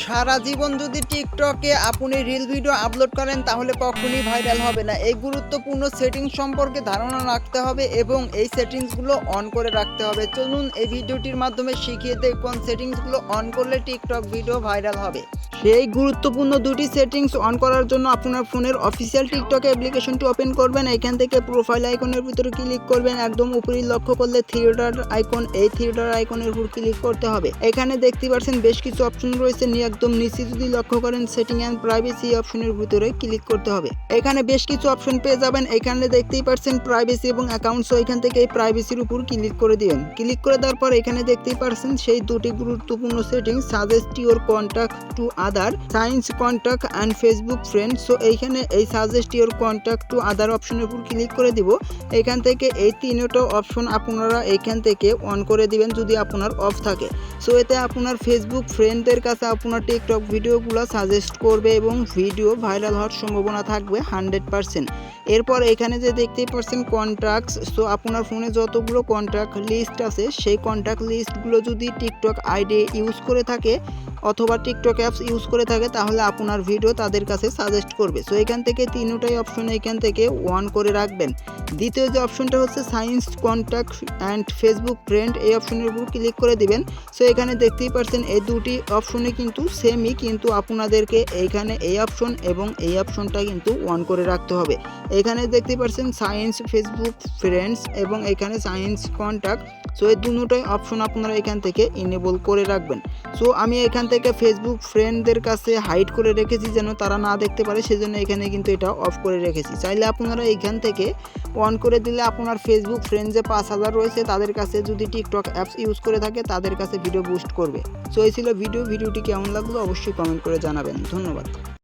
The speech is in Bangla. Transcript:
সারা জীবন যদি টিকটকে আপনি রিল ভিডিও আপলোড করেন তাহলে কখনোই ভাইরাল হবে না। এই গুরুত্বপূর্ণ সেটিংস সম্পর্কে ধারণা রাখতে হবে এবং এই সেটিংসগুলো অন করে রাখতে হবে। চলুন এই ভিডিওটির মাধ্যমে শিখিয়ে দেই কোন সেটিংসগুলো অন করলে টিকটক ভিডিও ভাইরাল হবে। সেই গুরুত্বপূর্ণ দুটি সেটিংস অন করার জন্য আপনার ফোনের অফিসিয়াল টিকটক অ্যাপ্লিকেশনটি ওপেন করবেন। এখান থেকে প্রোফাইল আইকনের ভিতরে ক্লিক করবেন। একদম উপরে লক্ষ্য করলে থ্রি ডট আইকন, এই থ্রি ডট আইকনের উপর ক্লিক করতে হবে। এখানে দেখতে পাচ্ছেন বেশ কিছু অপশন রয়েছে। একদম নিচে যদি লক্ষ্য করেন সেটিং অ্যান্ড প্রাইভেসি অপশনের ভিতরে ক্লিক করতে হবে। এখানে বেশ কিছু অপশন পেয়ে যাবেন। এখানে দেখতেই পাচ্ছেন প্রাইভেসি এবং অ্যাকাউন্টস, এখান থেকে এই প্রাইভেসির উপর ক্লিক করে দিবেন। ক্লিক করে দেওয়ার পর এখানে দেখতেই পাচ্ছেন সেই দুটি গুরুত্বপূর্ণ setting, suggest your contact to other, science contact and Facebook friend. So এইখানে এই suggest your contact to other অপশনের উপর ক্লিক করে দিব। এখান থেকে এই তিনটা অপশন আপনারা এখান থেকে অন করে দিবেন যদি আপনার অফ থাকে। সো এতে আপনার ফেসবুক ফ্রেন্ডদের কাছে আপনার টিকটক ভিডিওগুলো সাজেস্ট করবে এবং ভিডিও ভাইরাল হওয়ার সম্ভাবনা থাকবে 100%। এরপর এখানে যে দেখতেই পাচ্ছেন কন্ট্যাক্টস, সো আপনার ফোনে যতগুলো কন্ট্যাক্ট লিস্ট আছে সেই কন্ট্যাক্ট লিস্টগুলো যদি টিকটক আইডি ইউজ করে থাকে অথবা টিকটক অ্যাপস ইউজ করে থাকে তাহলে আপনার ভিডিও তাদের কাছে সাজেস্ট করবে। সো এখান থেকে তিনটাই অপশন এখান থেকে অন করে রাখবেন। দ্বিতীয় যে অপশনটা হচ্ছে science contact and Facebook friend, এই অপশনের উপর ক্লিক করে দিবেন। সো এখানে দেখতেই পাচ্ছেন এই দুটি অপশনে কিন্তু সেমই, কিন্তু আপনাদেরকে এইখানে এই অপশন এবং এই অপশনটা কিন্তু অন করে রাখতে হবে। এখানে দেখতে পাচ্ছেন সায়েন্স ফেসবুক ফ্রেন্ডস এবং এখানে সায়েন্স কন্ট্যাক্ট। সো এই দুটোই অপশন আপনারা এখান থেকে ইনেবল করে রাখবেন। সো আমি এখান থেকে ফেসবুক ফ্রেন্ডদের কাছে হাইড করে রেখেছি যেন তারা না দেখতে পারে, সেজন্য এখানে কিন্তু এটা অফ করে রেখেছি। চাইলে আপনারা এখান থেকে অন করে দিলে আপনার ফেসবুক ফ্রেন্ড যে 5000 রয়েছে তাদের কাছে যদি টিকটক অ্যাপস ইউজ করে থাকে তাদের কাছে ভিডিও বুস্ট করবে। সো এই ছিল ভিডিওটি কেমন লাগলো অবশ্যই কমেন্ট করে জানাবেন। ধন্যবাদ।